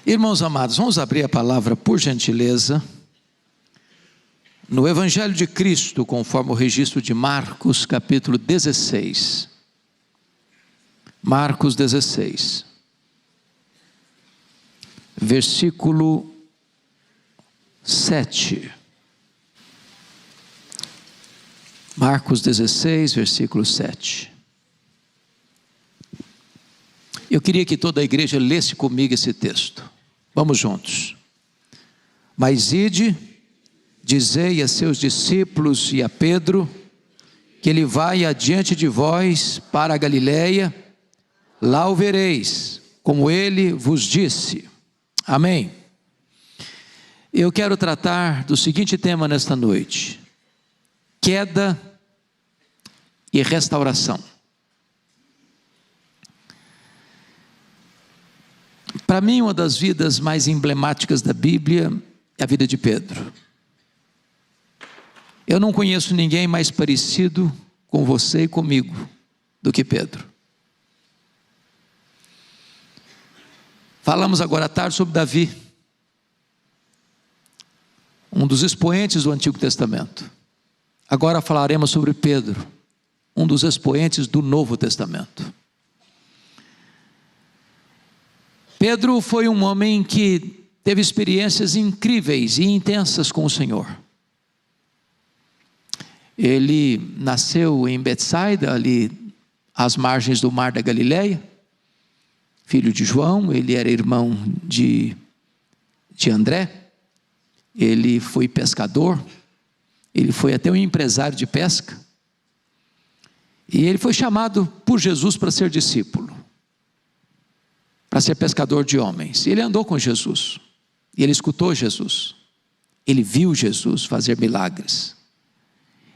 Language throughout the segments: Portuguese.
Irmãos amados, vamos abrir a palavra, por gentileza, no Evangelho de Cristo, conforme o registro de Marcos, capítulo 16. Marcos 16, versículo 7. Marcos 16, versículo 7. Eu queria que toda a igreja lesse comigo esse texto. Vamos juntos. Mas ide, dizei a seus discípulos e a Pedro, que ele vai adiante de vós para a Galileia, lá o vereis, como ele vos disse. Amém. Eu quero tratar do seguinte tema nesta noite: queda e restauração. Para mim, uma das vidas mais emblemáticas da Bíblia é a vida de Pedro. Eu não conheço ninguém mais parecido com você e comigo do que Pedro. Falamos agora à tarde sobre Davi, um dos expoentes do Antigo Testamento. Agora falaremos sobre Pedro, um dos expoentes do Novo Testamento. Pedro foi um homem que teve experiências incríveis e intensas com o Senhor. Ele nasceu em Betsaida, ali às margens do mar da Galileia, filho de João. Ele era irmão de André. Ele foi pescador, ele foi até um empresário de pesca, e ele foi chamado por Jesus para ser discípulo, para ser pescador de homens. E ele andou com Jesus, e ele escutou Jesus, ele viu Jesus fazer milagres,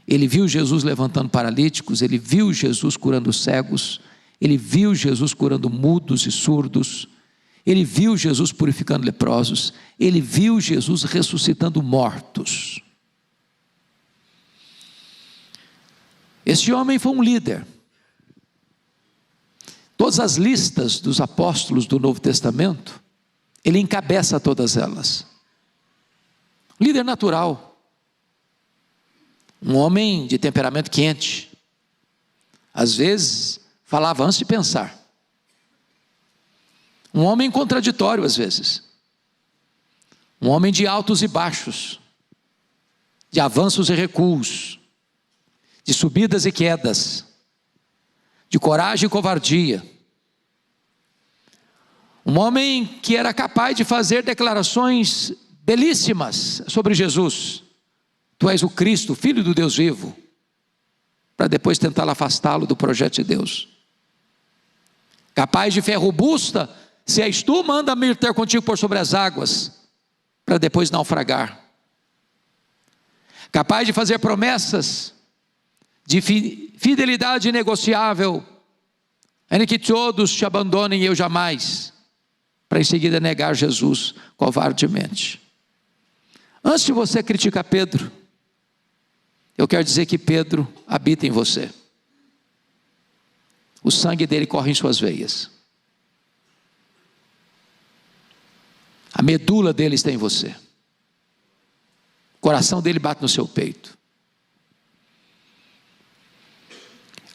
ele viu Jesus levantando paralíticos, ele viu Jesus curando cegos, ele viu Jesus curando mudos e surdos, ele viu Jesus purificando leprosos, ele viu Jesus ressuscitando mortos. Esse homem foi um líder. Todas as listas dos apóstolos do Novo Testamento, ele encabeça todas elas. Líder natural, um homem de temperamento quente, às vezes falava antes de pensar. Um homem contraditório às vezes, um homem de altos e baixos, de avanços e recuos, de subidas e quedas, de coragem e covardia. Um homem que era capaz de fazer declarações belíssimas sobre Jesus: tu és o Cristo, Filho do Deus vivo, para depois tentar afastá-lo do projeto de Deus. Capaz de fé robusta: se és tu, manda-me ir ter contigo por sobre as águas, para depois naufragar. Capaz de fazer promessas de fidelidade inegociável, ainda que todos te abandonem, eu jamais, para em seguida negar Jesus covardemente. Antes de você criticar Pedro, eu quero dizer que Pedro habita em você. O sangue dele corre em suas veias. A medula dele está em você. O coração dele bate no seu peito.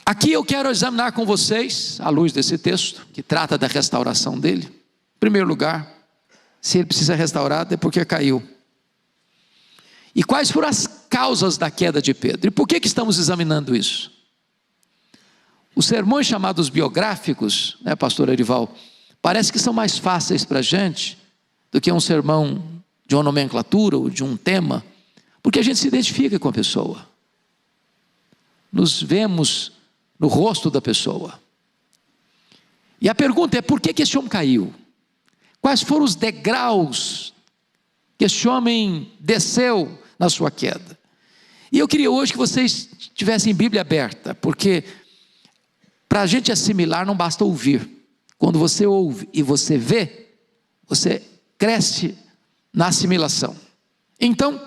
Aqui eu quero examinar com vocês, à luz desse texto, que trata da restauração dele. Em primeiro lugar, se ele precisa restaurar, é porque caiu. E quais foram as causas da queda de Pedro? E por que estamos examinando isso? Os sermões chamados biográficos, pastor Erival, parece que são mais fáceis para a gente do que um sermão de uma nomenclatura ou de um tema, porque a gente se identifica com a pessoa. Nos vemos no rosto da pessoa. E a pergunta é: por que esse homem caiu? Quais foram os degraus que esse homem desceu na sua queda? E eu queria hoje que vocês tivessem Bíblia aberta, porque para a gente assimilar não basta ouvir. Quando você ouve e você vê, você cresce na assimilação. Então,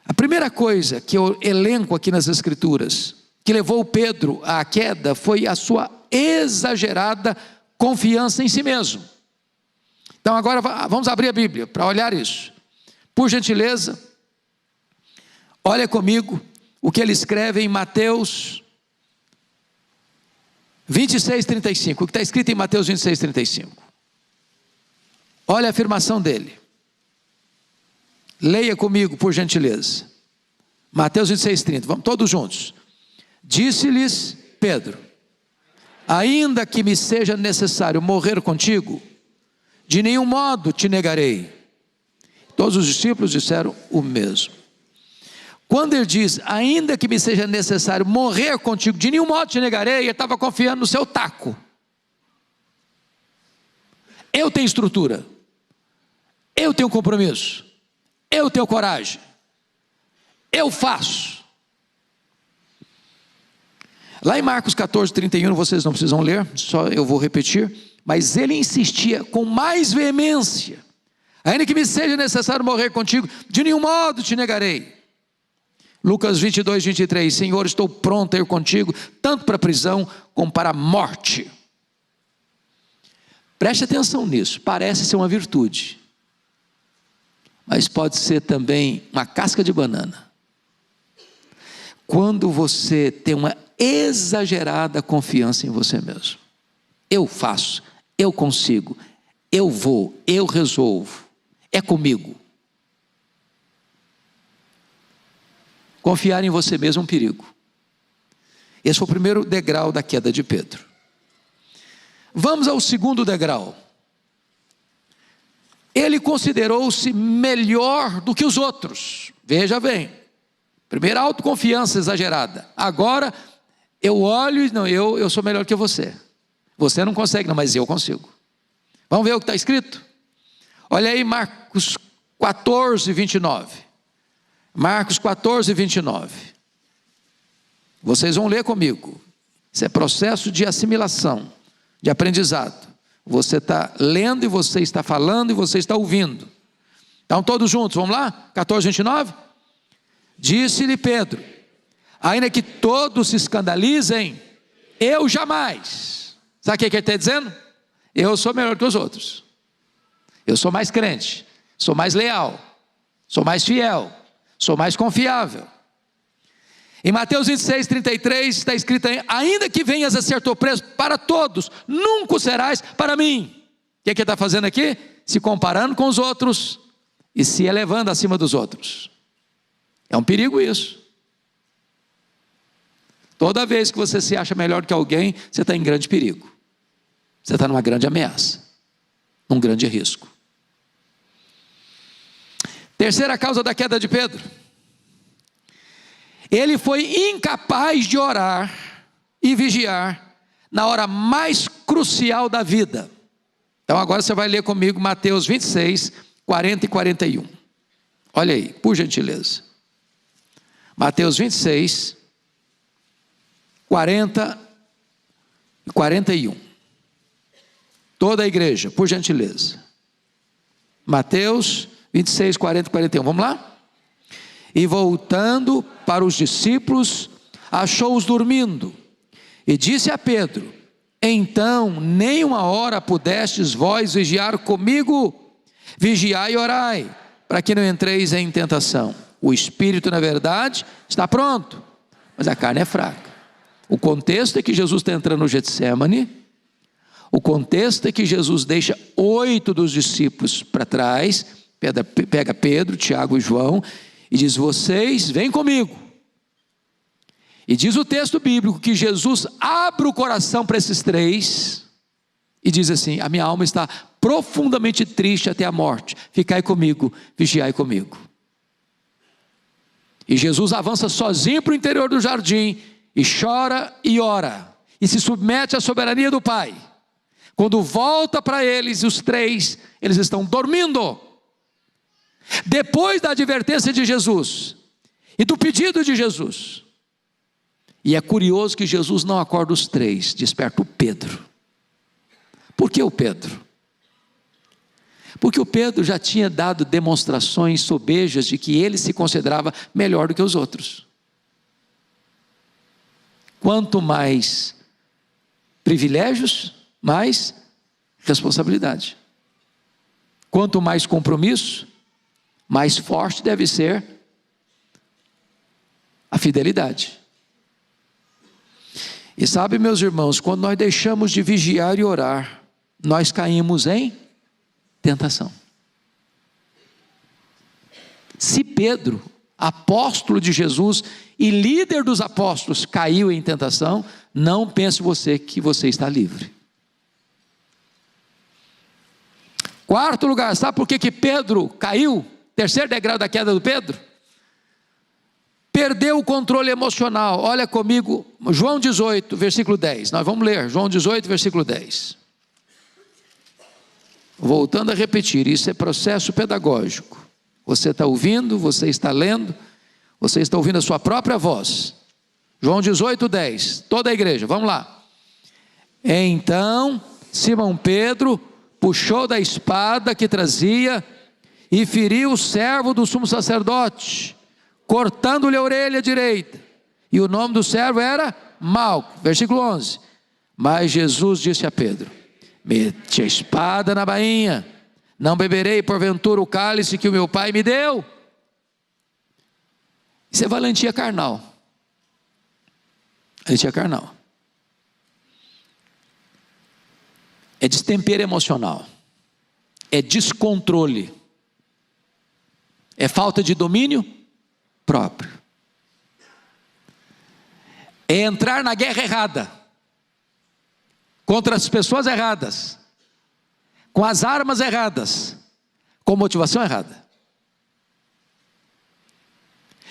a primeira coisa que eu elenco aqui nas Escrituras, que levou Pedro à queda, foi a sua exagerada confiança em si mesmo. Então agora vamos abrir a Bíblia para olhar isso. Por gentileza, olha comigo o que ele escreve em Mateus 26:35. O que está escrito em Mateus 26:35. Olha a afirmação dele. Leia comigo, por gentileza. Mateus 26:30. Vamos todos juntos. Disse-lhes Pedro: ainda que me seja necessário morrer contigo, de nenhum modo te negarei. Todos os discípulos disseram o mesmo. Quando ele diz, ainda que me seja necessário morrer contigo, de nenhum modo te negarei, ele estava confiando no seu taco. Eu tenho estrutura, eu tenho compromisso, eu tenho coragem, eu faço. Lá em Marcos 14:31, vocês não precisam ler, só eu vou repetir, mas ele insistia com mais veemência: ainda que me seja necessário morrer contigo, de nenhum modo te negarei. Lucas 22:23, Senhor, estou pronto a ir contigo, tanto para a prisão como para a morte. Preste atenção nisso, parece ser uma virtude, mas pode ser também uma casca de banana. Quando você tem uma exagerada confiança em você mesmo. Eu faço, eu consigo, eu vou, eu resolvo, é comigo. Confiar em você mesmo é um perigo. Esse foi o primeiro degrau da queda de Pedro. Vamos ao segundo degrau. Ele considerou-se melhor do que os outros. Veja bem, primeira autoconfiança exagerada. Agora eu olho e não, eu sou melhor que você. Você não consegue não, mas eu consigo. Vamos ver o que está escrito? Olha aí Marcos 14:29. Marcos 14:29. Vocês vão ler comigo. Isso é processo de assimilação, de aprendizado. Você está lendo e você está falando e você está ouvindo. Então todos juntos, vamos lá? 14:29. Disse-lhe Pedro: ainda que todos se escandalizem, eu jamais. Sabe o que ele está dizendo? Eu sou melhor que os outros. Eu sou mais crente, sou mais leal, sou mais fiel, sou mais confiável. Em Mateus 26:33 está escrito: ainda que venhas a ser preso para todos, nunca o serás para mim. O que ele está fazendo aqui? Se comparando com os outros e se elevando acima dos outros. É um perigo isso. Toda vez que você se acha melhor que alguém, você está em grande perigo. Você está numa grande ameaça, num grande risco. Terceira causa da queda de Pedro: ele foi incapaz de orar e vigiar na hora mais crucial da vida. Então agora você vai ler comigo Mateus 26, 40 e 41. Olha aí, por gentileza. Mateus 26, 40 e 41. Toda a igreja, por gentileza. Mateus 26, 40 e 41. Vamos lá? E voltando para os discípulos, achou-os dormindo, e disse a Pedro: então nem uma hora pudestes vós vigiar comigo? Vigiai e orai, para que não entreis em tentação. O espírito, na verdade, está pronto, mas a carne é fraca. O contexto é que Jesus está entrando no Getsêmani. O contexto é que Jesus deixa 8 dos discípulos para trás, pega Pedro, Tiago e João, e diz: vocês vêm comigo. E diz o texto bíblico que Jesus abre o coração para esses 3 e diz assim: a minha alma está profundamente triste até a morte, ficai comigo, vigiai comigo. E Jesus avança sozinho para o interior do jardim e chora e ora e se submete à soberania do Pai. Quando volta para eles, os 3, eles estão dormindo. Depois da advertência de Jesus e do pedido de Jesus. E é curioso que Jesus não acorda os 3, desperta o Pedro. Por que o Pedro? Porque o Pedro já tinha dado demonstrações sobejas de que ele se considerava melhor do que os outros. Quanto mais privilégios, mais responsabilidade. Quanto mais compromisso, mais forte deve ser a fidelidade. E sabe, meus irmãos, quando nós deixamos de vigiar e orar, nós caímos em tentação. Se Pedro, apóstolo de Jesus e líder dos apóstolos, caiu em tentação, não pense você que você está livre. Quarto lugar, sabe por que Pedro caiu? Terceiro degrau da queda do Pedro? Perdeu o controle emocional. Olha comigo, João 18, versículo 10. Nós vamos ler, João 18, versículo 10. Voltando a repetir, isso é processo pedagógico. Você está ouvindo, você está lendo, você está ouvindo a sua própria voz. João 18, 10. Toda a igreja, vamos lá. Então, Simão Pedro puxou da espada que trazia e feriu o servo do sumo sacerdote, cortando-lhe a orelha direita. E o nome do servo era Malco. Versículo 11. Mas Jesus disse a Pedro: mete a espada na bainha. Não beberei porventura o cálice que o meu pai me deu? Isso é valentia carnal. Valentia carnal. É destempero emocional. É descontrole. É falta de domínio próprio. É entrar na guerra errada, contra as pessoas erradas, com as armas erradas, com motivação errada.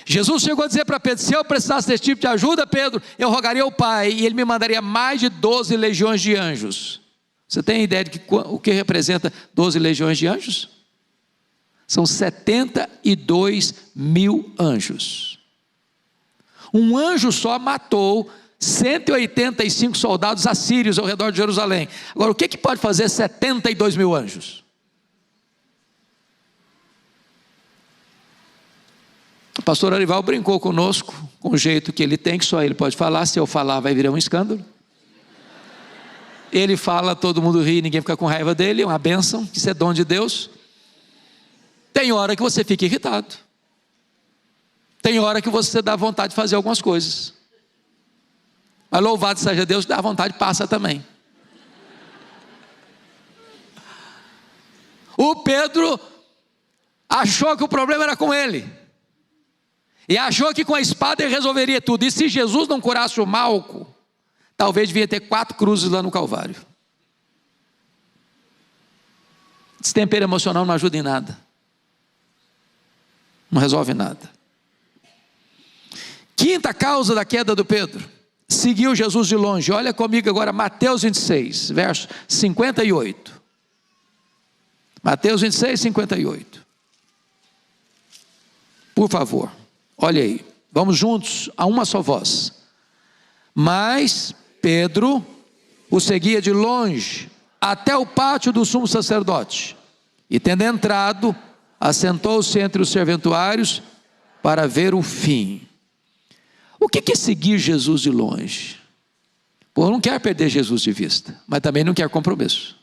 Jesus chegou a dizer para Pedro: se eu precisasse desse tipo de ajuda, Pedro, eu rogaria ao Pai, e Ele me mandaria mais de 12 legiões de anjos. Você tem ideia de o que representa 12 legiões de anjos? São 72 mil anjos. Um anjo só matou 185 soldados assírios ao redor de Jerusalém. Agora, o que pode fazer 72 mil anjos? O pastor Arival brincou conosco, com o jeito que ele tem, que só ele pode falar. Se eu falar, vai virar um escândalo. Ele fala, todo mundo ri, ninguém fica com raiva dele, é uma bênção, isso é dom de Deus. Tem hora que você fica irritado. Tem hora que você dá vontade de fazer algumas coisas. Mas louvado seja Deus, dá vontade, passa também. O Pedro achou que o problema era com ele. E achou que com a espada ele resolveria tudo. E se Jesus não curasse o Malco, talvez devia ter 4 cruzes lá no Calvário. Destempero emocional não ajuda em nada. Não resolve nada. Quinta causa da queda do Pedro: seguiu Jesus de longe. Olha comigo agora Mateus 26, verso 58. Mateus 26, 58. Por favor, olha aí. Vamos juntos a uma só voz. Mas Pedro o seguia de longe até o pátio do sumo sacerdote, e tendo entrado, assentou-se entre os serventuários para ver o fim. O que é seguir Jesus de longe? Pô, eu não quero perder Jesus de vista, mas também não quero compromisso.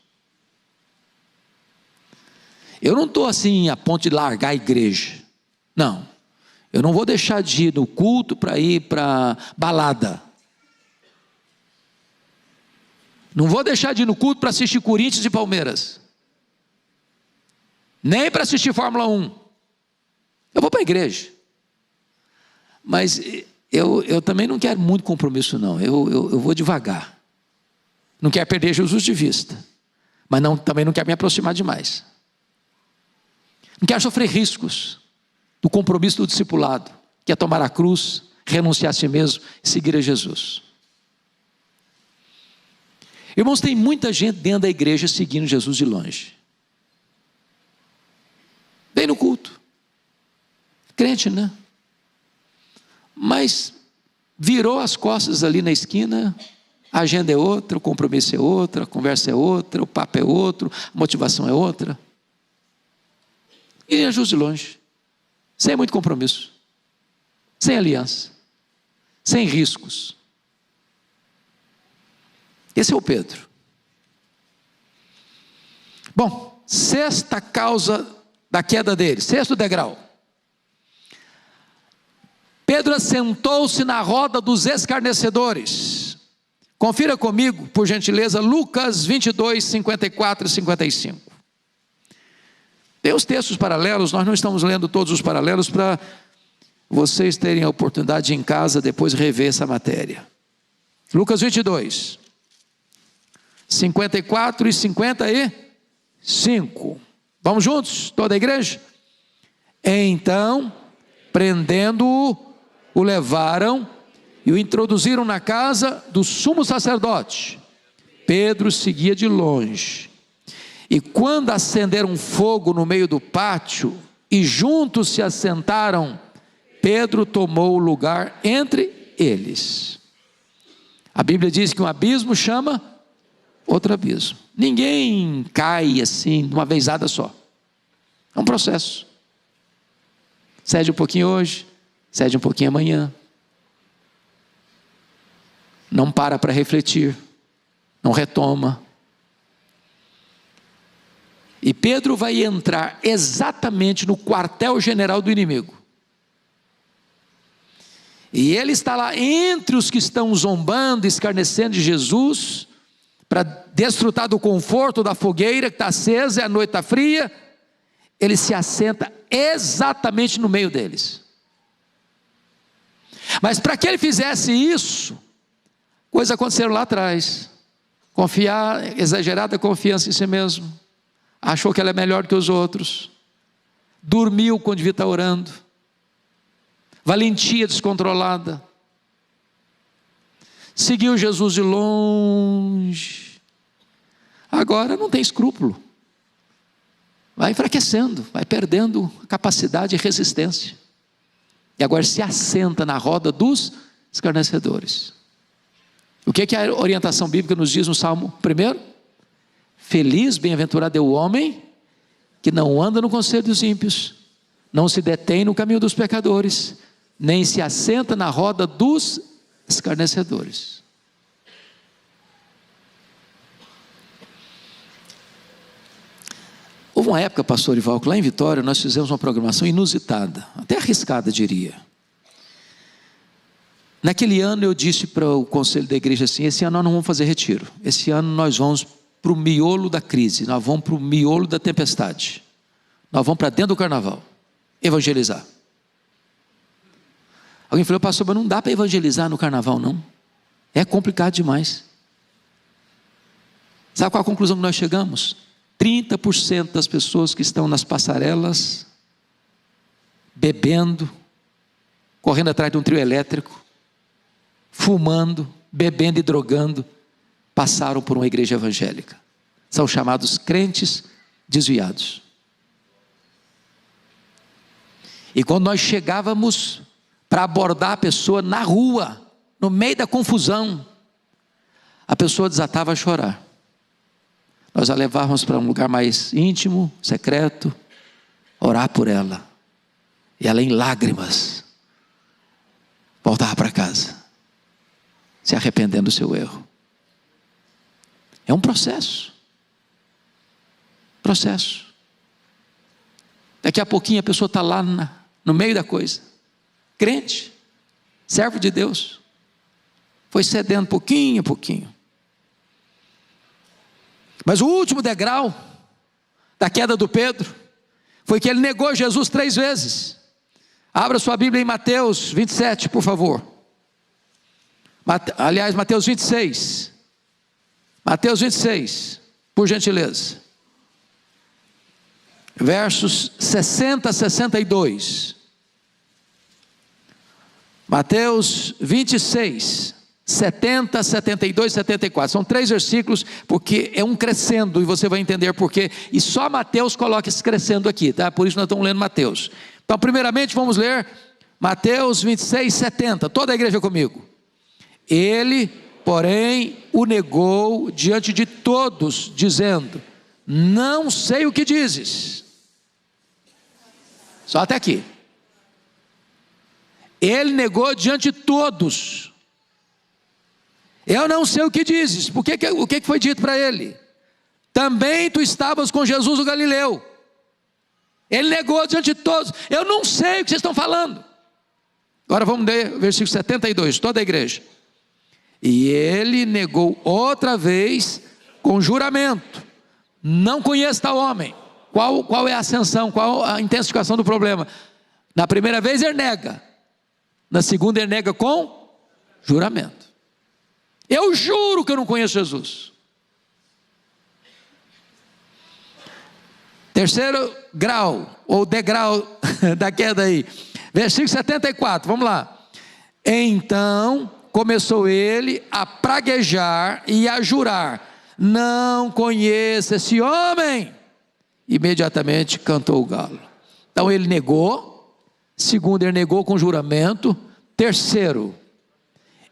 Eu não estou assim a ponto de largar a igreja. Não, eu não vou deixar de ir no culto para ir para balada. Não vou deixar de ir no culto para assistir Corinthians e Palmeiras. Nem para assistir Fórmula 1. Eu vou para a igreja. Mas eu também não quero muito compromisso não. Eu vou devagar. Não quero perder Jesus de vista. Mas também não quero me aproximar demais. Não quero sofrer riscos do compromisso do discipulado, que é tomar a cruz, renunciar a si mesmo e seguir a Jesus. Irmãos, tem muita gente dentro da igreja seguindo Jesus de longe. Vem no culto. Crente, né? Mas virou as costas ali na esquina, a agenda é outra, o compromisso é outra, a conversa é outra, o papo é outro, a motivação é outra. E Jesus de longe, sem muito compromisso, sem aliança, sem riscos. Esse é o Pedro. Bom, sexta causa da queda dele, sexto degrau. Pedro assentou-se na roda dos escarnecedores. Confira comigo, por gentileza, Lucas 22, 54 e 55. Tem os textos paralelos, nós não estamos lendo todos os paralelos para vocês terem a oportunidade de em casa depois rever essa matéria. Lucas 22, 54 e 55. Vamos juntos, toda a igreja? Então, prendendo-o, o levaram e o introduziram na casa do sumo sacerdote. Pedro seguia de longe. E quando acenderam fogo no meio do pátio e juntos se assentaram, Pedro tomou o lugar entre eles. A Bíblia diz que um abismo chama outro abismo. Ninguém cai assim de uma vezada só. É um processo. Cede um pouquinho hoje, cede um pouquinho amanhã. Não para refletir, não retoma. E Pedro vai entrar exatamente no quartel-general do inimigo. E ele está lá entre os que estão zombando, escarnecendo de Jesus, para desfrutar do conforto da fogueira que está acesa e a noite está fria. Ele se assenta exatamente no meio deles. Mas para que ele fizesse isso, coisas aconteceram lá atrás. Exagerada confiança em si mesmo. Achou que ela é melhor que os outros. Dormiu quando devia estar orando. Valentia descontrolada. Seguiu Jesus de longe. Agora não tem escrúpulo. Vai enfraquecendo, vai perdendo capacidade e resistência. E agora se assenta na roda dos escarnecedores. O que a orientação bíblica nos diz no Salmo 1? Feliz, bem-aventurado é o homem que não anda no conselho dos ímpios, não se detém no caminho dos pecadores, nem se assenta na roda dos escarnecedores. Houve uma época, pastor Ival, que lá em Vitória nós fizemos uma programação inusitada, até arriscada diria. Naquele ano eu disse para o conselho da igreja assim: esse ano nós não vamos fazer retiro, esse ano nós vamos para o miolo da crise, nós vamos para o miolo da tempestade, nós vamos para dentro do carnaval, evangelizar. Alguém falou: pastor, mas não dá para evangelizar no carnaval não, é complicado demais. Sabe qual a conclusão que nós chegamos? 30% das pessoas que estão nas passarelas, bebendo, correndo atrás de um trio elétrico, fumando, bebendo e drogando, passaram por uma igreja evangélica. São chamados crentes desviados. E quando nós chegávamos para abordar a pessoa na rua, no meio da confusão, a pessoa desatava a chorar. Nós a levávamos para um lugar mais íntimo, secreto, orar por ela. E ela em lágrimas voltava para casa, se arrependendo do seu erro. É um processo. Processo. Daqui a pouquinho a pessoa está lá no meio da coisa. Crente, servo de Deus. Foi cedendo pouquinho a pouquinho. Mas o último degrau da queda do Pedro foi que ele negou Jesus 3 vezes. Abra sua Bíblia em Mateus 27, por favor. Aliás, Mateus 26. Mateus 26, por gentileza. Versos 60 a 62. Mateus 26, 70, 72, 74, são 3 versículos, porque é um crescendo, e você vai entender porquê, e só Mateus coloca esse crescendo aqui, tá? Por isso nós estamos lendo Mateus. Então primeiramente vamos ler Mateus 26, 70, toda a igreja comigo. Ele, porém, o negou diante de todos, dizendo: não sei o que dizes. Só até aqui. Ele negou diante de todos. Eu não sei o que dizes. O que foi dito para ele? também tu estavas com Jesus o Galileu. Ele negou diante de todos: eu não sei o que vocês estão falando. Agora vamos ler o versículo 72, toda a igreja. E ele negou outra vez com juramento: não conheço tal homem. Qual é a ascensão, qual a intensificação do problema? Na primeira vez ele nega, na segunda ele nega com juramento: eu juro que eu não conheço Jesus. Terceiro grau, ou degrau da queda aí, versículo 74, vamos lá. Então começou ele a praguejar e a jurar: não conheço esse homem. Imediatamente cantou o galo. Então ele negou. Segundo, ele negou com juramento. Terceiro,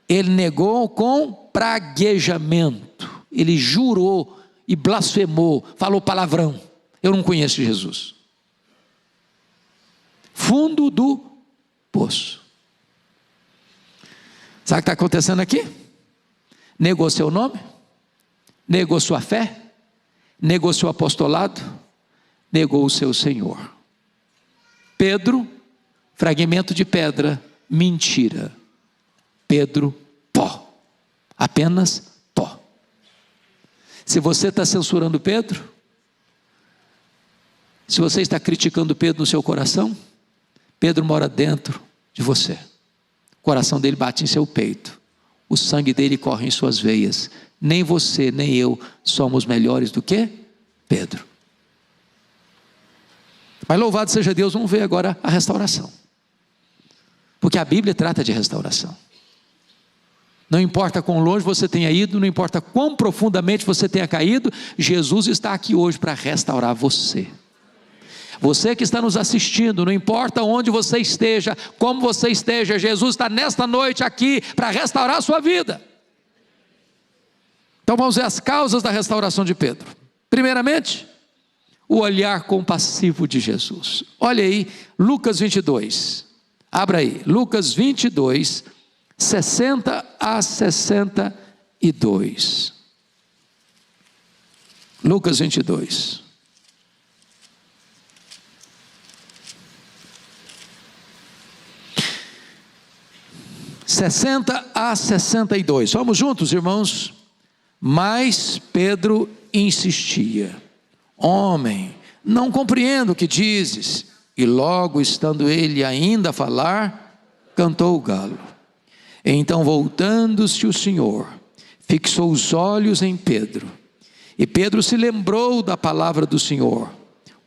ele negou com praguejamento. Ele jurou e blasfemou, falou palavrão: eu não conheço Jesus. Fundo do poço. Sabe o que está acontecendo aqui? Negou seu nome, negou sua fé, negou seu apostolado, negou o seu Senhor. Pedro, fragmento de pedra, mentira. Pedro, pó, apenas pó. Se você está censurando Pedro, se você está criticando Pedro no seu coração, Pedro mora dentro de você. O coração dele bate em seu peito, o sangue dele corre em suas veias. Nem você, nem eu somos melhores do que Pedro. Mas louvado seja Deus, vamos ver agora a restauração. Porque a Bíblia trata de restauração. Não importa quão longe você tenha ido, não importa quão profundamente você tenha caído, Jesus está aqui hoje para restaurar você. Você que está nos assistindo, não importa onde você esteja, como você esteja, Jesus está nesta noite aqui para restaurar a sua vida. Então vamos ver as causas da restauração de Pedro. Primeiramente, o olhar compassivo de Jesus. Olha aí, Lucas 22. Abra aí, Lucas 22, 60 a 62. Lucas 22. (60 a 62). Vamos juntos, irmãos? Mas Pedro insistia: homem, não compreendo o que dizes. E logo, estando ele ainda a falar, cantou o galo. Então, voltando-se o Senhor, fixou os olhos em Pedro. E Pedro se lembrou da palavra do Senhor,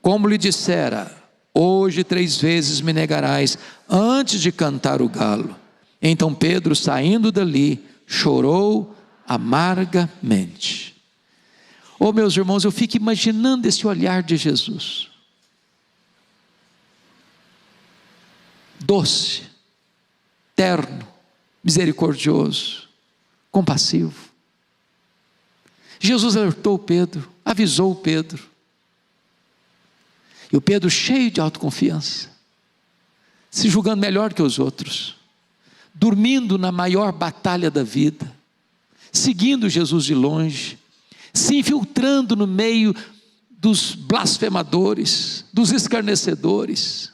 como lhe dissera: hoje 3 vezes me negarás antes de cantar o galo. Então Pedro, saindo dali, chorou amargamente. Oh, meus irmãos, eu fico imaginando esse olhar de Jesus. Doce, terno, misericordioso, compassivo. Jesus alertou Pedro, avisou Pedro. E o Pedro, cheio de autoconfiança, se julgando melhor que os outros, dormindo na maior batalha da vida, seguindo Jesus de longe, se infiltrando no meio dos blasfemadores, dos escarnecedores,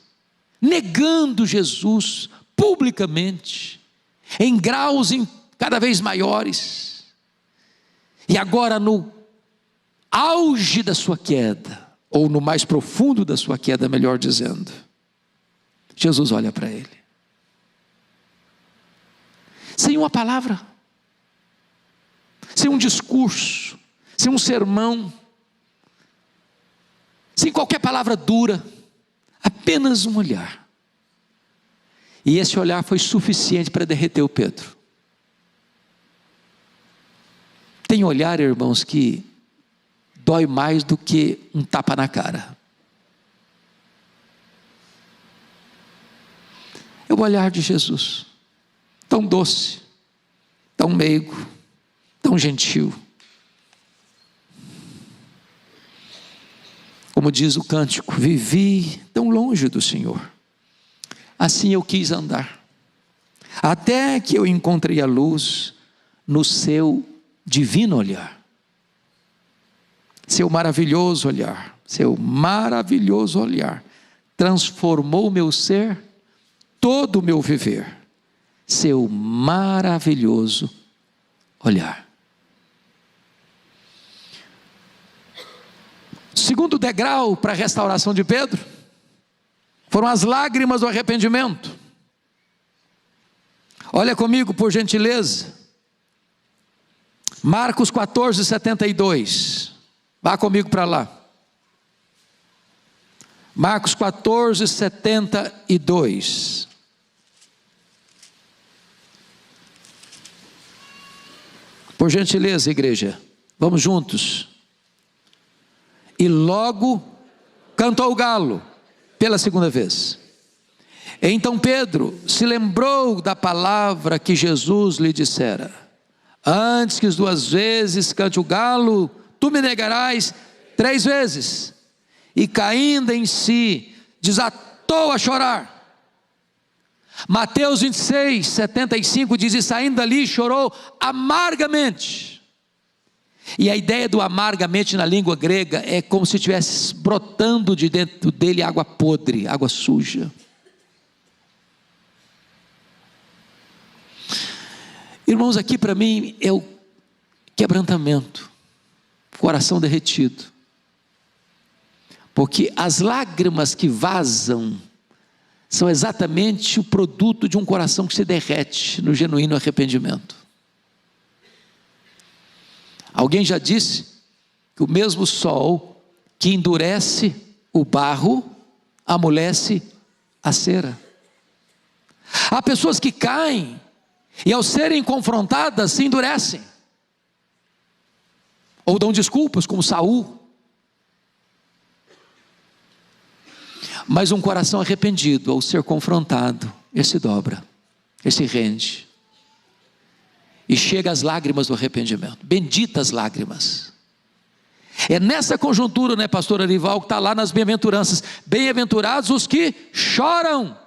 negando Jesus publicamente, em graus cada vez maiores. E agora, no auge da sua queda, ou no mais profundo da sua queda, melhor dizendo, Jesus olha para ele, sem uma palavra, sem um discurso, sem um sermão, sem qualquer palavra dura, apenas um olhar. E esse olhar foi suficiente para derreter o Pedro. Tem olhar, irmãos, que dói mais do que um tapa na cara. É o olhar de Jesus, tão doce, tão meigo, tão gentil. Como diz o cântico: vivi tão longe do Senhor, assim eu quis andar, até que eu encontrei a luz no seu divino olhar. seu maravilhoso olhar, transformou o meu ser, todo o meu viver. Seu maravilhoso olhar. Segundo degrau para a restauração de Pedro, foram as lágrimas do arrependimento. Olha comigo, por gentileza, Marcos 14, 72, vá comigo para lá. Marcos 14, 72. Por gentileza, igreja, vamos juntos. E logo cantou o galo, pela segunda vez. Então Pedro se lembrou da palavra que Jesus lhe dissera: antes que 2 vezes cante o galo, tu me negarás 3 vezes. E caindo em si, desatou a chorar. Mateus 26, 75 diz: e saindo dali chorou amargamente. E a ideia do amargamente na língua grega é como se estivesse brotando de dentro dele água podre, água suja. Irmãos, aqui para mim é o quebrantamento, coração derretido. Porque as lágrimas que vazam são exatamente o produto de um coração que se derrete no genuíno arrependimento. Alguém já disse que o mesmo sol que endurece o barro, amolece a cera. Há pessoas que caem e ao serem confrontadas se endurecem, ou dão desculpas, como Saul. Mas um coração arrependido, ao ser confrontado, ele se dobra, ele se rende, e chega às lágrimas do arrependimento, benditas lágrimas. É nessa conjuntura, né, pastor Arival, que está lá nas bem-aventuranças: bem-aventurados os que choram,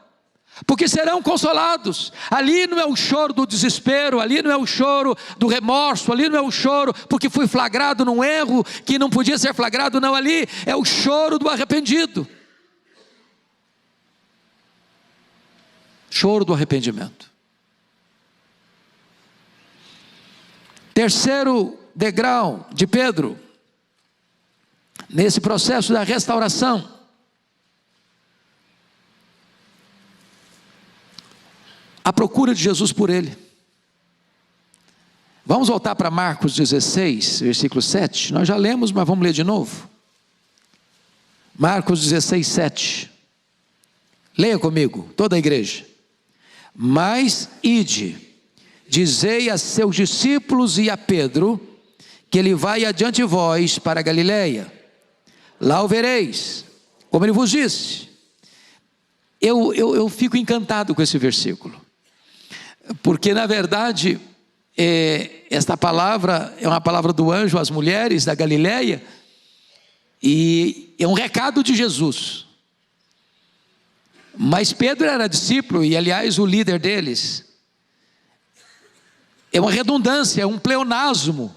porque serão consolados. Ali não é o choro do desespero, ali não é o choro do remorso, ali não é o choro porque fui flagrado num erro que não podia ser flagrado, não, ali é o choro do arrependido. Choro do arrependimento. Terceiro degrau de Pedro, nesse processo da restauração, a procura de Jesus por ele. Vamos voltar para Marcos 16, versículo 7. Nós já lemos, mas vamos ler de novo. Marcos 16, 7. Leia comigo, toda a igreja. Mas ide, dizei a seus discípulos e a Pedro, que ele vai adiante de vós para a Galileia. Lá o vereis, como ele vos disse. Eu fico encantado com esse versículo, porque na verdade esta palavra é uma palavra do anjo às mulheres da Galileia, e é um recado de Jesus. Mas Pedro era discípulo, e aliás o líder deles. É uma redundância, é um pleonasmo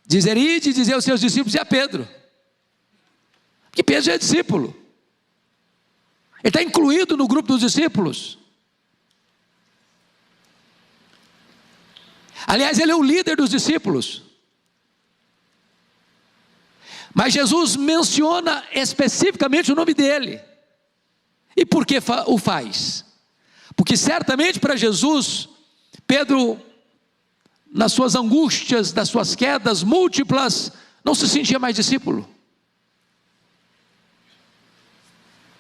dizer: ide dizer aos seus discípulos e a Pedro, porque Pedro já é discípulo, ele está incluído no grupo dos discípulos. Aliás, ele é o líder dos discípulos. Mas Jesus menciona especificamente o nome dele. E por que o faz? Porque certamente para Jesus, Pedro, nas suas angústias, das suas quedas múltiplas, não se sentia mais discípulo.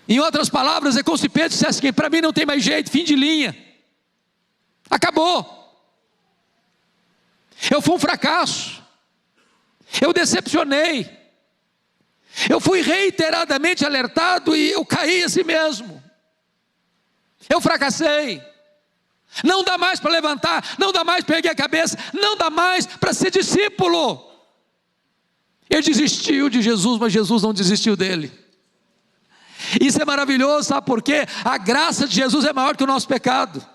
Em outras palavras, é como se Pedro dissesse que para mim não tem mais jeito, fim de linha, acabou. Eu fui um fracasso, eu decepcionei, eu fui reiteradamente alertado e eu caí assim mesmo, eu fracassei, não dá mais para levantar, não dá mais para erguer a cabeça, não dá mais para ser discípulo. Ele desistiu de Jesus, mas Jesus não desistiu dele. Isso é maravilhoso, sabe por quê? A graça de Jesus é maior que o nosso pecado.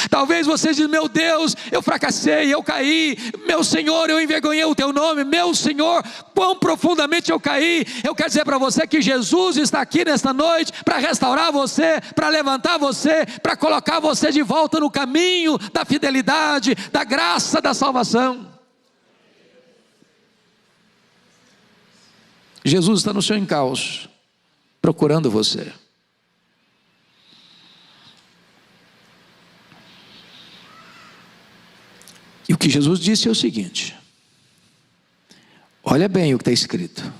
Talvez você diz: meu Deus, eu fracassei, eu caí. Meu Senhor, eu envergonhei o teu nome. Meu Senhor, quão profundamente eu caí. Eu quero dizer para você que Jesus está aqui nesta noite para restaurar você, para levantar você, para colocar você de volta no caminho da fidelidade, da graça, da salvação. Jesus está no seu encalço, procurando você. E o que Jesus disse é o seguinte: olha bem o que está escrito: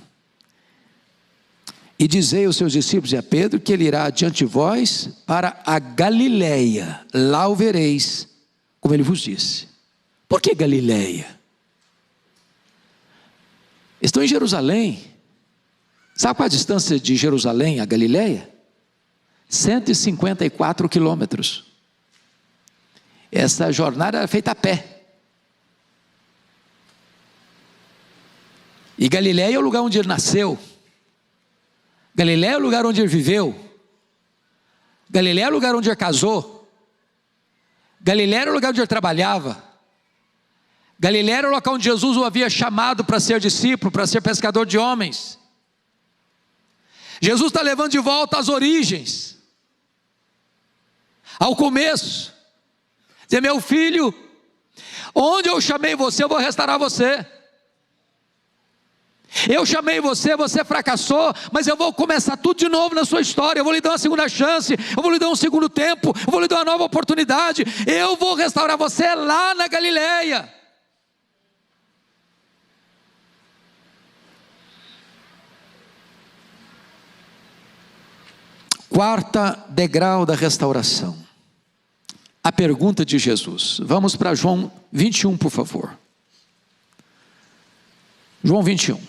e dizei aos seus discípulos e a Pedro que ele irá adiante de vós para a Galileia, lá o vereis, como ele vos disse. Por que Galileia? Estão em Jerusalém. Sabe qual a distância de Jerusalém a Galileia? 154 quilômetros. Essa jornada era feita a pé. E Galileia é o lugar onde ele nasceu. Galileia é o lugar onde ele viveu. Galileia é o lugar onde ele casou. Galileia era o lugar onde ele trabalhava. Galileia era o local onde Jesus o havia chamado para ser discípulo, para ser pescador de homens. Jesus está levando de volta às origens, ao começo. Dizer: meu filho, onde eu chamei você, eu vou restaurar você. Eu chamei você, você fracassou, mas eu vou começar tudo de novo na sua história. Eu vou lhe dar uma segunda chance, eu vou lhe dar um segundo tempo, eu vou lhe dar uma nova oportunidade. Eu vou restaurar você lá na Galileia. Quarta degrau da restauração, a pergunta de Jesus. Vamos para João 21, por favor. João 21.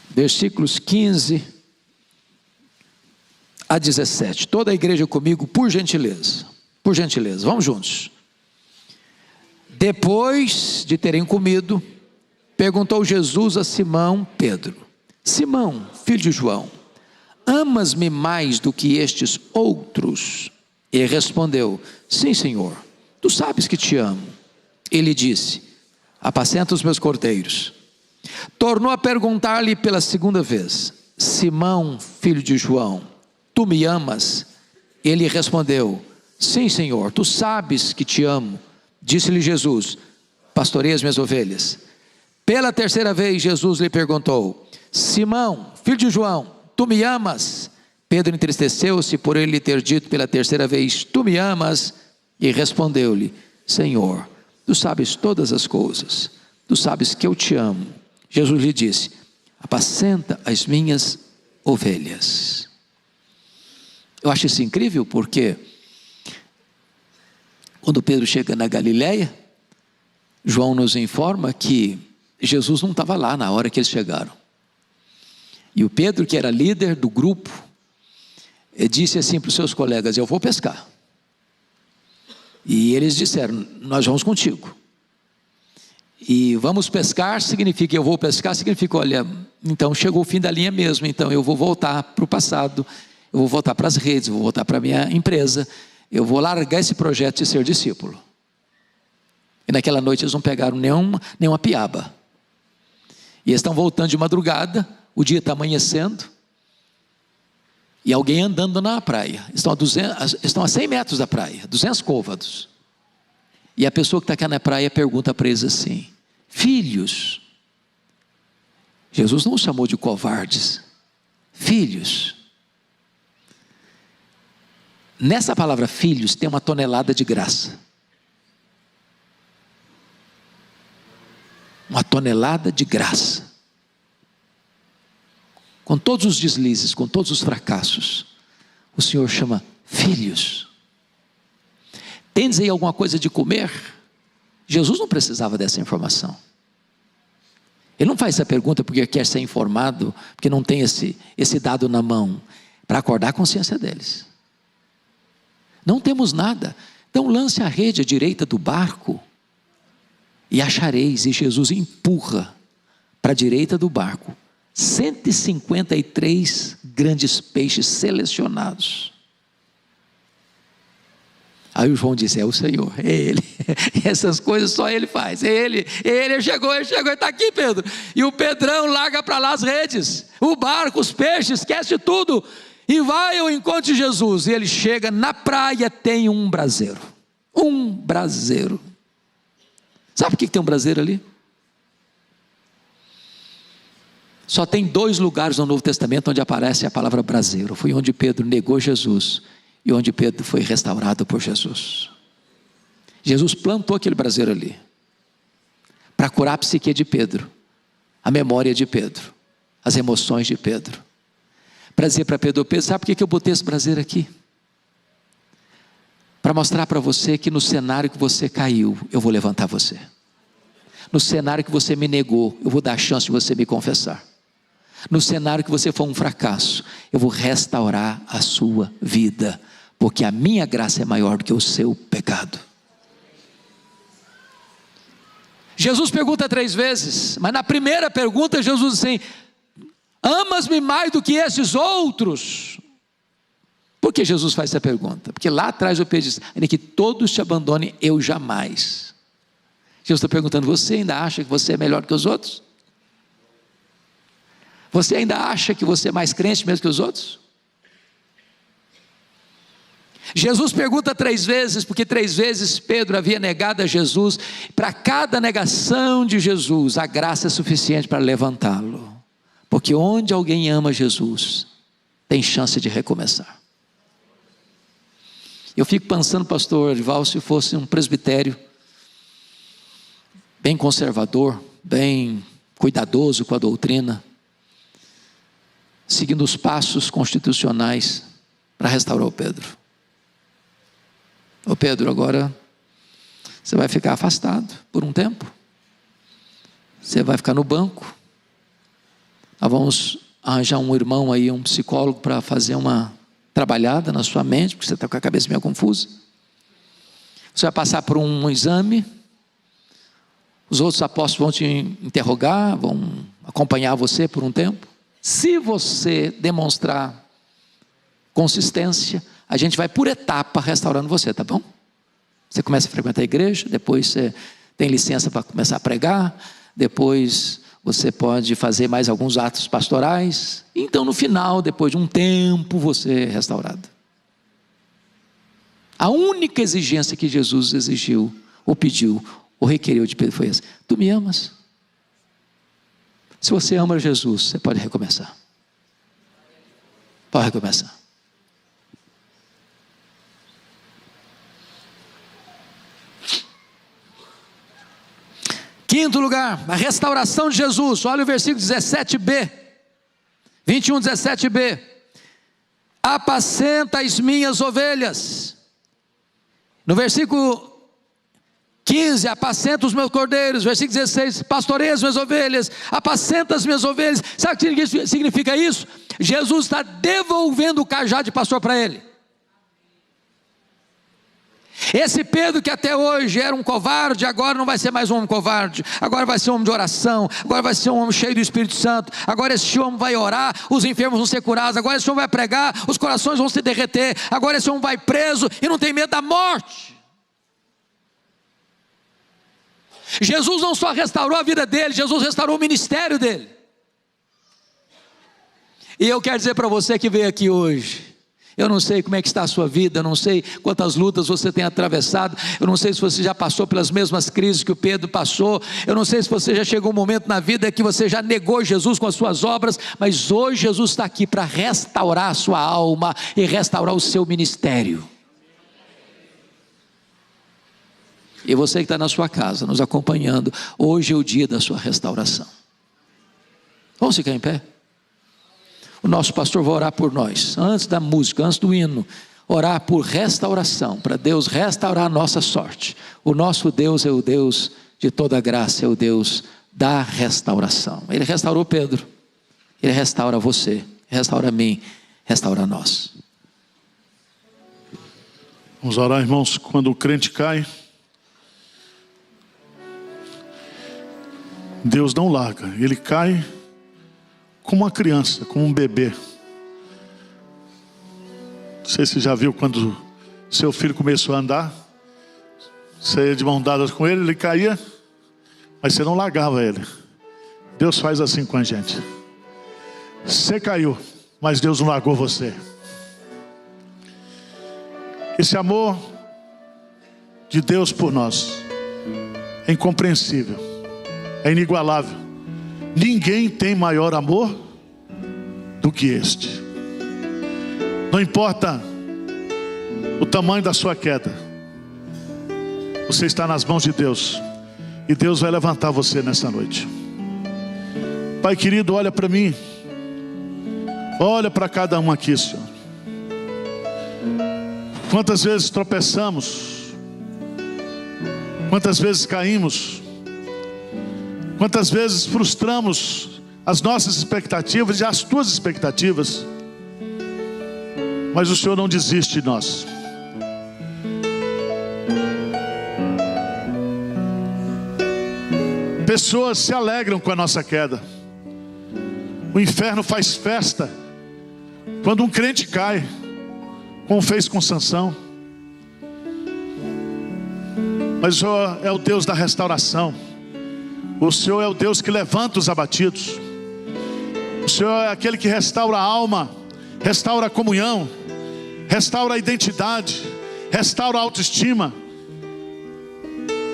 Versículos 15 a 17. Toda a igreja comigo, por gentileza. Por gentileza, vamos juntos. Depois de terem comido, perguntou Jesus a Simão Pedro: Simão, filho de João, amas-me mais do que estes outros? Ele respondeu: sim, Senhor, tu sabes que te amo. Ele disse: apacenta os meus cordeiros. Tornou a perguntar-lhe pela segunda vez: Simão, filho de João, tu me amas? Ele respondeu: sim, Senhor, tu sabes que te amo. Disse-lhe Jesus: pastorei as minhas ovelhas. Pela terceira vez Jesus lhe perguntou: Simão, filho de João, tu me amas? Pedro entristeceu-se por ele ter dito pela terceira vez: tu me amas? E respondeu-lhe: Senhor, tu sabes todas as coisas, tu sabes que eu te amo. Jesus lhe disse: apacenta as minhas ovelhas. Eu acho isso incrível, porque quando Pedro chega na Galileia, João nos informa que Jesus não estava lá na hora que eles chegaram. E o Pedro, que era líder do grupo, disse assim para os seus colegas: eu vou pescar. E eles disseram: nós vamos contigo. E vamos pescar significa eu vou pescar, significa, olha, então chegou o fim da linha mesmo, então eu vou voltar para o passado, eu vou voltar para as redes, eu vou voltar para a minha empresa, eu vou largar esse projeto de ser discípulo. E naquela noite eles não pegaram nenhuma piaba. E eles estão voltando de madrugada, o dia está amanhecendo, e alguém andando na praia, estão a 100 metros da praia, 200 côvados. E a pessoa que está aqui na praia pergunta para eles assim: filhos. Jesus não os chamou de covardes, filhos. Nessa palavra filhos tem uma tonelada de graça. Uma tonelada de graça. Com todos os deslizes, com todos os fracassos, o Senhor chama filhos. Tendes aí alguma coisa de comer? Jesus não precisava dessa informação. Ele não faz essa pergunta porque quer ser informado, porque não tem esse dado na mão, para acordar a consciência deles. Não temos nada, então lance a rede à direita do barco e achareis. E Jesus empurra para a direita do barco 153 grandes peixes selecionados. Aí o João disse: é o Senhor, é Ele. Essas coisas só Ele faz. Ele chegou, Ele está aqui, Pedro. E o Pedrão larga para lá as redes, o barco, os peixes, esquece tudo e vai ao encontro de Jesus. E ele chega na praia, tem um braseiro. Um braseiro. Sabe por que tem um braseiro ali? Só tem 2 lugares no Novo Testamento onde aparece a palavra braseiro. Foi onde Pedro negou Jesus e onde Pedro foi restaurado por Jesus. Jesus plantou aquele braseiro ali para curar a psique de Pedro, a memória de Pedro, as emoções de Pedro, para dizer para Pedro: Pedro, sabe por que eu botei esse braseiro aqui? Para mostrar para você que no cenário que você caiu, eu vou levantar você. No cenário que você me negou, eu vou dar a chance de você me confessar. No cenário que você foi um fracasso, eu vou restaurar a sua vida, porque a minha graça é maior do que o seu pecado. Jesus pergunta 3 vezes, mas na primeira pergunta Jesus diz assim: amas-me mais do que esses outros? Por que Jesus faz essa pergunta? Porque lá atrás o Pedro diz: ainda que todos te abandonem, eu jamais. Jesus está perguntando: você ainda acha que você é melhor que os outros? Você ainda acha que você é mais crente mesmo que os outros? Jesus pergunta 3 vezes, porque 3 vezes Pedro havia negado a Jesus. Para cada negação de Jesus, a graça é suficiente para levantá-lo, porque onde alguém ama Jesus, tem chance de recomeçar. Eu fico pensando, pastor Arival, se fosse um presbitério bem conservador, bem cuidadoso com a doutrina, seguindo os passos constitucionais para restaurar o Pedro. Ô Pedro, agora você vai ficar afastado por um tempo, você vai ficar no banco, nós vamos arranjar um irmão aí, um psicólogo, para fazer uma trabalhada na sua mente, porque você está com a cabeça meio confusa. Você vai passar por um exame, os outros apóstolos vão te interrogar, vão acompanhar você por um tempo. Se você demonstrar consistência, a gente vai por etapa restaurando você, tá bom? Você começa a frequentar a igreja, depois você tem licença para começar a pregar, depois você pode fazer mais alguns atos pastorais, então no final, depois de um tempo, você é restaurado. A única exigência que Jesus exigiu, ou pediu, ou requeriu de Pedro foi essa: tu me amas? Se você ama Jesus, você pode recomeçar. Pode recomeçar. Quinto lugar, a restauração de Jesus. Olha o versículo 17b, 21, 17b. Apacenta as minhas ovelhas. No versículo 15, apacenta os meus cordeiros. Versículo 16, pastoreia as minhas ovelhas, apacenta as minhas ovelhas. Sabe o que significa isso? Jesus está devolvendo o cajado de pastor para ele. Esse Pedro que até hoje era um covarde, agora não vai ser mais um homem covarde, agora vai ser um homem de oração, agora vai ser um homem cheio do Espírito Santo, agora esse homem vai orar, os enfermos vão ser curados, agora esse homem vai pregar, os corações vão se derreter, agora esse homem vai preso e não tem medo da morte. Jesus não só restaurou a vida dele, Jesus restaurou o ministério dele. E eu quero dizer para você que veio aqui hoje, eu não sei como é que está a sua vida, eu não sei quantas lutas você tem atravessado, eu não sei se você já passou pelas mesmas crises que o Pedro passou, eu não sei se você já chegou um momento na vida que você já negou Jesus com as suas obras, mas hoje Jesus está aqui para restaurar a sua alma e restaurar o seu ministério. E você que está na sua casa, nos acompanhando, hoje é o dia da sua restauração. Vamos ficar em pé? O nosso pastor vai orar por nós, antes da música, antes do hino, orar por restauração, para Deus restaurar a nossa sorte. O nosso Deus é o Deus de toda graça, é o Deus da restauração. Ele restaurou Pedro, Ele restaura você, restaura a mim, restaura nós. Vamos orar, irmãos. Quando o crente cai, Deus não larga, Ele cai como uma criança, como um bebê. Não sei se você já viu quando seu filho começou a andar, você ia de mão dada com ele, ele caía, mas você não largava ele. Deus faz assim com a gente. Você caiu, mas Deus não largou você. Esse amor de Deus por nós é incompreensível, é inigualável. Ninguém tem maior amor do que este. Não importa o tamanho da sua queda, você está nas mãos de Deus, e Deus vai levantar você nessa noite. Pai querido, olha para mim, olha para cada um aqui, Senhor. Quantas vezes tropeçamos, quantas vezes caímos, quantas vezes frustramos as nossas expectativas e as tuas expectativas, mas o Senhor não desiste de nós. Pessoas se alegram com a nossa queda. O inferno faz festa quando um crente cai, como fez com Sansão. Mas o Senhor é o Deus da restauração. O Senhor é o Deus que levanta os abatidos. O Senhor é aquele que restaura a alma, restaura a comunhão, restaura a identidade, restaura a autoestima.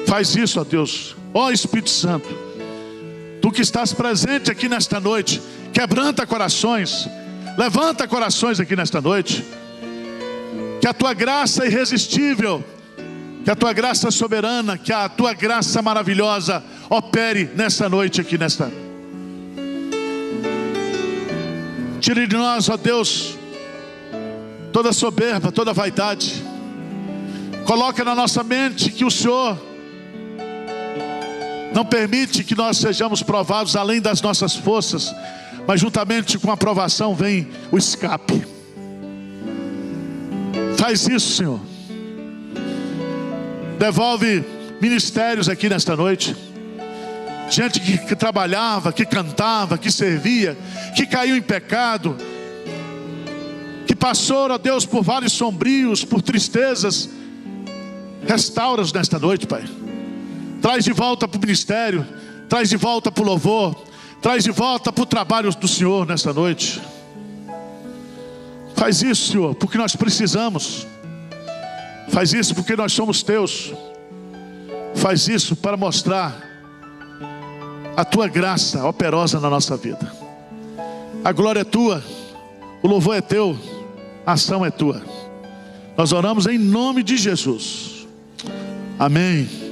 Faz isso, ó Deus. Ó Espírito Santo, Tu que estás presente aqui nesta noite, quebranta corações, levanta corações aqui nesta noite. Que a Tua graça irresistível, que a Tua graça soberana, que a Tua graça maravilhosa opere nesta noite aqui nesta. Tire de nós, ó Deus, toda soberba, toda vaidade. Coloca na nossa mente que o Senhor não permite que nós sejamos provados além das nossas forças, mas juntamente com a provação vem o escape. Faz isso, Senhor. Devolve ministérios aqui nesta noite. Gente que trabalhava, que cantava, que servia, que caiu em pecado, que passou, ó Deus, por vales sombrios, por tristezas. Restaura-os nesta noite, Pai. Traz de volta para o ministério, traz de volta para o louvor, traz de volta para o trabalho do Senhor nesta noite. Faz isso, Senhor, porque nós precisamos. Faz isso porque nós somos Teus. Faz isso para mostrar a Tua graça operosa na nossa vida. A glória é Tua, o louvor é Teu, a ação é Tua. Nós oramos em nome de Jesus. Amém.